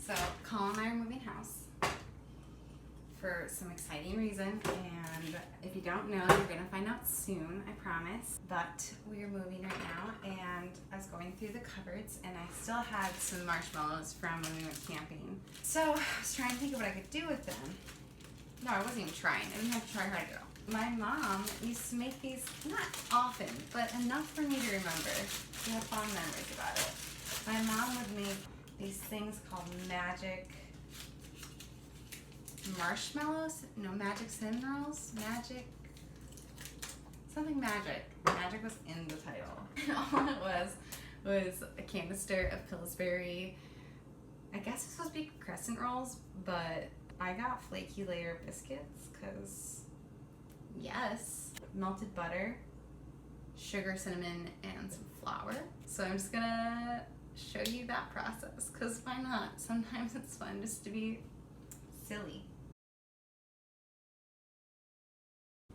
So Colin and I are moving house for some exciting reason, and if you don't know, you're gonna find out soon, I promise. But we are moving right now, and I was going through the cupboards, and I still had some marshmallows from when we went camping. So I was trying to think of what I could do with them. No, I wasn't even trying. I didn't have to try hard at all. My mom used to make these, not often, but enough for me to remember. I have fond memories about it. My mom would make these things called magic marshmallows? No, magic cinnamon rolls? Magic, something magic. Magic was in the title. And all it was a canister of Pillsbury, I guess it's supposed to be crescent rolls, but I got flaky layer biscuits because, yes, melted butter, sugar, cinnamon, and some flour. So I'm just gonna show you that process because why not? Sometimes it's fun just to be silly.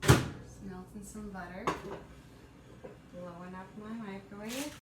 Just melting some butter, blowing up my microwave.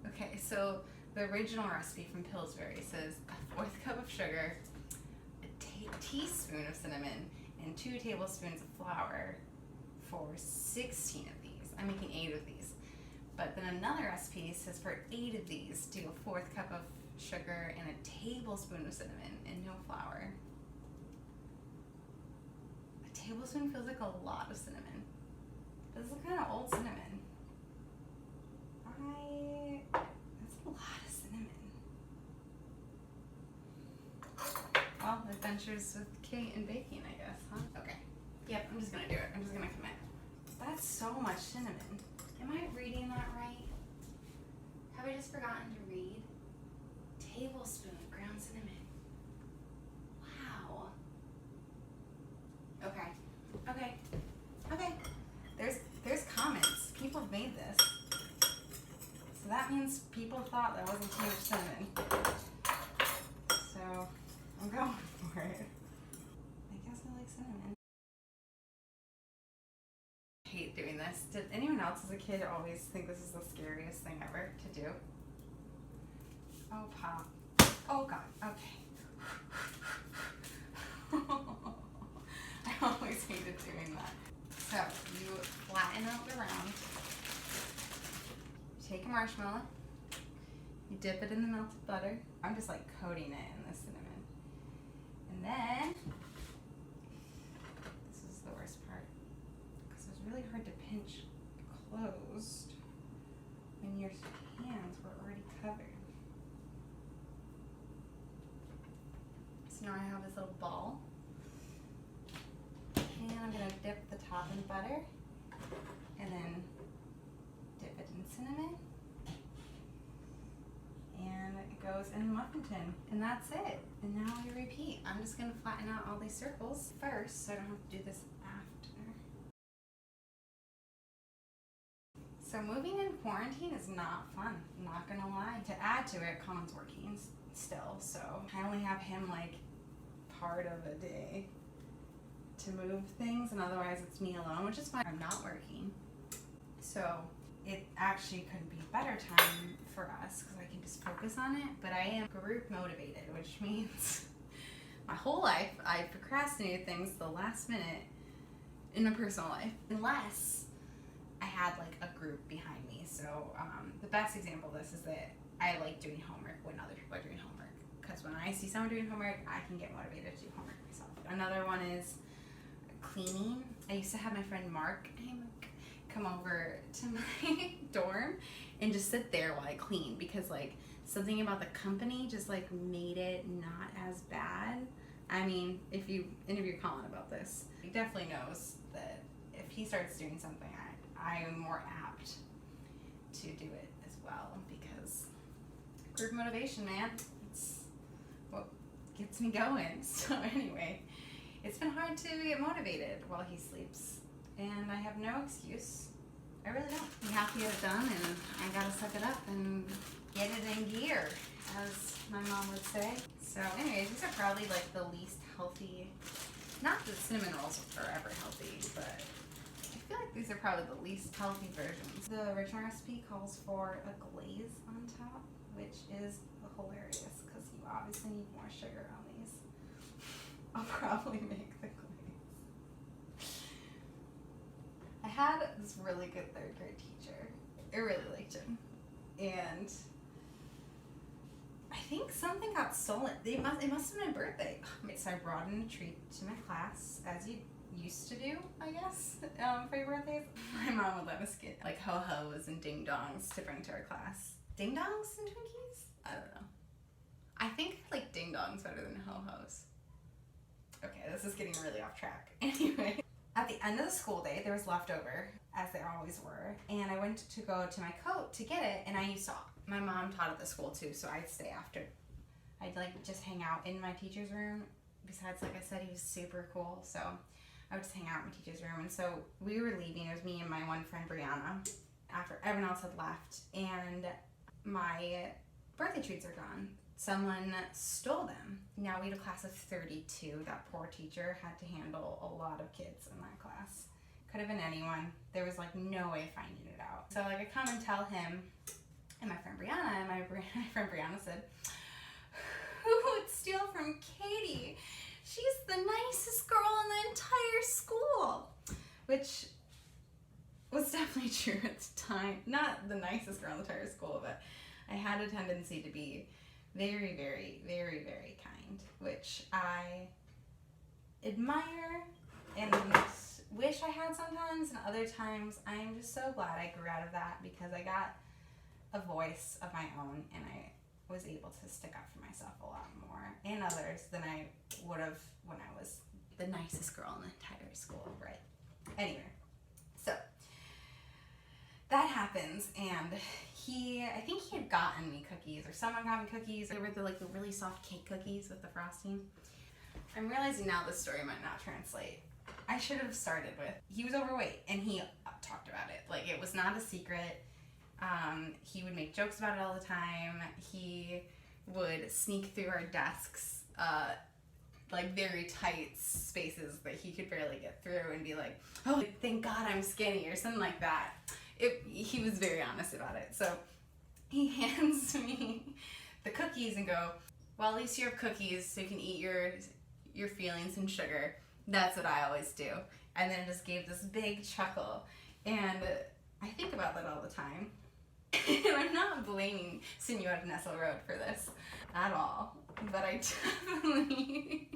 Okay, so the original recipe from Pillsbury says a 1/4 cup of sugar, a teaspoon of cinnamon, and 2 tablespoons of flour for 16 of these. I'm making 8 of these. But then another recipe says for 8 of these, do a 1/4 cup of sugar and a tablespoon of cinnamon and no flour. A tablespoon feels like a lot of cinnamon. This is kind of old cinnamon. That's a lot of cinnamon. Well, adventures with Kate and baking, I guess, huh? Okay. Yep, I'm just gonna do it. I'm just gonna commit. That's so much cinnamon. Am I reading that right? Have I just forgotten to read? Tablespoon of ground cinnamon. Wow. Okay. There's comments. People have made this. So that means people thought there wasn't too much cinnamon. So I'm going for it. I guess I like cinnamon. I hate doing this. Did anyone else as a kid always think this is the scariest thing ever to do? Oh, Pop. Oh, God. Okay. I always hated doing that. So you flatten out the round. Take a marshmallow. You dip it in the melted butter. I'm just like coating it in the cinnamon. And then, this is the worst part, because it's really hard to pinch closed when your hands were already covered. So now I have this little ball. And I'm going to dip the top in butter and then dip it in cinnamon. And it goes in the muffin tin. And that's it. And now we repeat. I'm just going to flatten out all these circles first so I don't have to do this after. So moving in quarantine is not fun, I'm not going to lie. To add to it, Colin's working still, so I only have him like part of a day to move things, and otherwise it's me alone, which is fine. I'm not working, so it actually couldn't be a better time for us because I can just focus on it. But I am group motivated, which means my whole life I procrastinated things the last minute in my personal life, unless I had like a group behind me. So the best example of this is that I like doing homework when other people are doing homework, because when I see someone doing homework, I can get motivated to do homework myself. Another one is cleaning. I used to have my friend Mark come over to my dorm and just sit there while I clean, because like something about the company just like made it not as bad. I mean, if you interview Colin about this, he definitely knows that if he starts doing something, I am more apt to do it as well, because group motivation, man, it's what gets me going. So anyway, it's been hard to get motivated while he sleeps, and I have no excuse. I really don't. You have to get it done, and I gotta suck it up and get it in gear, as my mom would say. So anyways, these are probably like the least healthy. Not that cinnamon rolls are ever healthy, but I feel like these are probably the least healthy versions. The original recipe calls for a glaze on top, which is hilarious because you obviously need more sugar on these. I'll probably make the glaze. I had this really good third grade teacher. I really liked him. And I think something got stolen. It must have been my birthday. So I brought in a treat to my class, as you used to do, I guess, for your birthdays. My mom would let us get like ho-hos and ding-dongs to bring to our class. Ding-dongs and Twinkies? I don't know. I think I like ding-dongs better than ho-hos. Okay, this is getting really off track. Anyway, at the end of the school day, there was leftover, as there always were, and I went to go to my coat to get it, and I used to, my mom taught at the school too, so I'd stay after. I'd like just hang out in my teacher's room. Besides, like I said, he was super cool, so I would just hang out in my teacher's room. And so we were leaving. It was me and my one friend Brianna after everyone else had left, and my birthday treats are gone. Someone stole them. Now we had a class of 32. That poor teacher had to handle a lot of kids in that class. Could have been anyone. There was like no way of finding it out. So like I come and tell him and my friend Brianna, and my friend Brianna said, "Who would steal from Katie? She's the nicest girl in the entire school." Which was definitely true at the time. Not the nicest girl in the entire school, but I had a tendency to be very, very, very, very kind, which I admire and wish I had sometimes, and other times I'm just so glad I grew out of that because I got a voice of my own and I was able to stick up for myself a lot more and others than I would have when I was the nicest girl in the entire school, right? Anyway, so that happens, and I think he had gotten me cookies, or someone got me cookies. They were the really soft cake cookies with the frosting. I'm realizing now this story might not translate. I should have started with, he was overweight, and he talked about it. Like, it was not a secret. He would make jokes about it all the time. He would sneak through our desks, like very tight spaces that he could barely get through, and be like, "Oh, thank God I'm skinny," or something like that. He was very honest about it. So he hands me the cookies and go, "Well, at least you have cookies so you can eat your feelings and sugar. That's what I always do." And then just gave this big chuckle. And I think about that all the time. And I'm not blaming Senora Nessel Road for this at all. But I definitely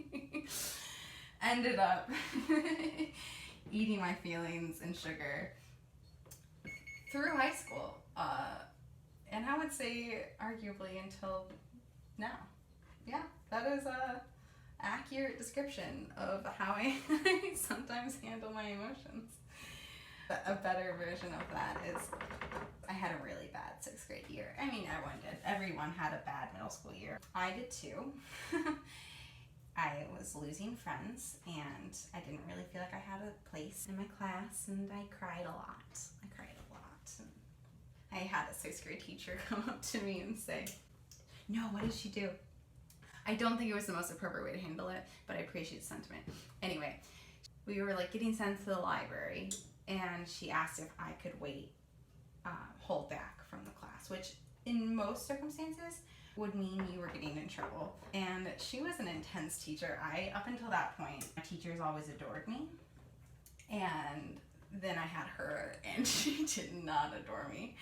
ended up eating my feelings and sugar through high school, and I would say arguably until now. Yeah, that is a accurate description of how I sometimes handle my emotions. But a better version of that is I had a really bad 6th grade year. I mean, everyone did. Everyone had a bad middle school year. I did too. I was losing friends, and I didn't really feel like I had a place in my class, and I cried a lot. I had a 6th grade teacher come up to me and say, "No, what did she do?" I don't think it was the most appropriate way to handle it, but I appreciate the sentiment. Anyway, we were like getting sent to the library, and she asked if I could hold back from the class, which in most circumstances would mean you were getting in trouble. And she was an intense teacher. Up until that point, my teachers always adored me. And then I had her, and she did not adore me.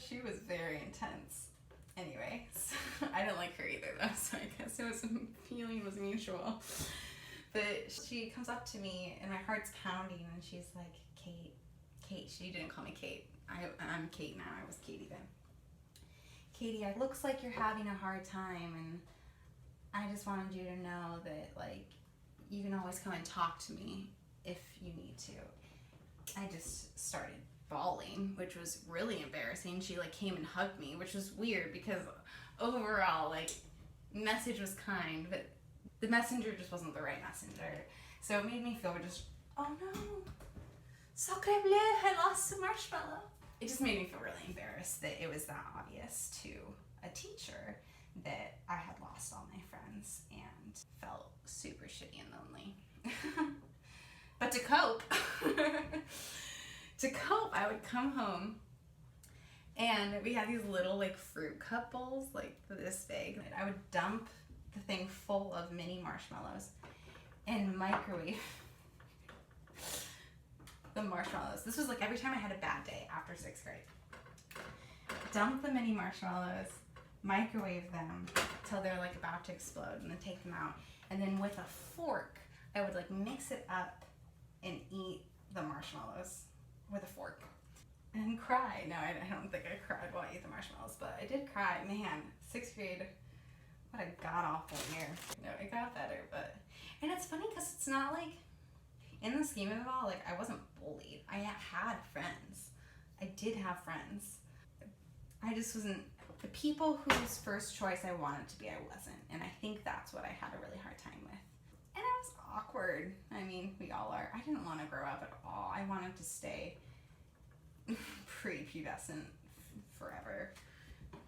She was very intense. Anyway, so I didn't like her either though, so I guess feeling was mutual. But she comes up to me, and my heart's pounding, and she's like, Kate, she didn't call me Kate. I'm Kate now, I was Katie then. "Katie, it looks like you're having a hard time, and I just wanted you to know that, like, you can always come and talk to me if you need to." I just started bawling, which was really embarrassing. She came and hugged me, which was weird because overall, message was kind, but the messenger just wasn't the right messenger. So it made me feel just, oh no, sacre bleu, I lost a marshmallow. It just made me feel really embarrassed that it was that obvious to a teacher that I had lost all my friends and felt super shitty and lonely. But to cope, To cope, I would come home and we had these little like fruit cup bowls, like this big. And I would dump the thing full of mini marshmallows and microwave the marshmallows. This was like every time I had a bad day after 6th grade. Dump the mini marshmallows, microwave them till they're like about to explode, and then take them out. And then with a fork, I would like mix it up and eat the marshmallows with a fork. And cry. No, I don't think I cried while I ate the marshmallows, but I did cry. Man, 6th grade, what a god-awful year. No, it got better, but... And it's funny because it's not like, in the scheme of it all, like, I wasn't bullied. I had friends. I did have friends. I just wasn't... The people whose first choice I wanted to be, I wasn't. And I think that's what I had a really hard time with. And I was awkward. I mean, we all are. I didn't want to grow up at all. I wanted to stay prepubescent forever.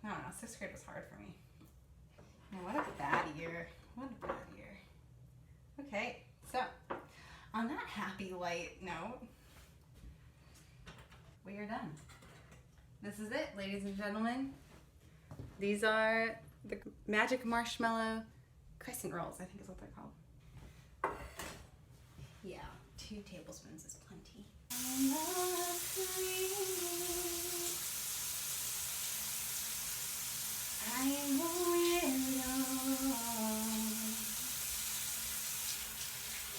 I don't know, 6th grade was hard for me. Man, what a bad year. What a bad year. Okay, so on that happy light note, we are done. This is it, ladies and gentlemen. These are the Magic Marshmallow Crescent Rolls, I think is what they're called. Yeah, 2 tablespoons is plenty. I am a window.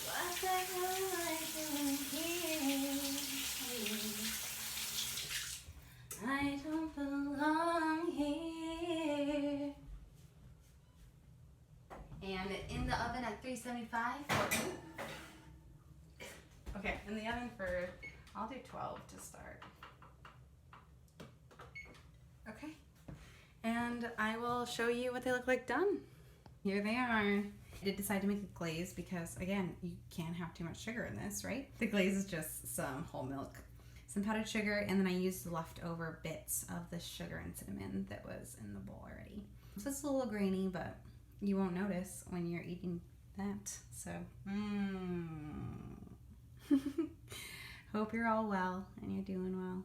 What the hell am I doing here? I don't belong here. And in the oven at 375. Okay, in the oven for, I'll do 12 to start. Okay. And I will show you what they look like done. Here they are. I did decide to make a glaze because, again, you can't have too much sugar in this, right? The glaze is just some whole milk, some powdered sugar, and then I used the leftover bits of the sugar and cinnamon that was in the bowl already. So it's a little grainy, but you won't notice when you're eating that. So, hope you're all well and you're doing well.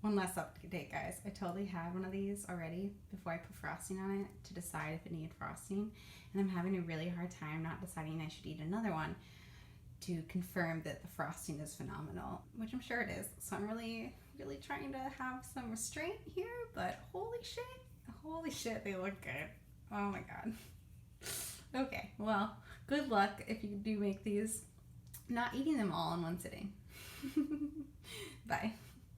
One last update, guys. I totally had one of these already before I put frosting on it to decide if it needed frosting. And I'm having a really hard time not deciding I should eat another one to confirm that the frosting is phenomenal, which I'm sure it is. So I'm really, really trying to have some restraint here, but holy shit, they look good. Oh my god. Okay, well, good luck if you do make these. Not eating them all in one sitting. Bye.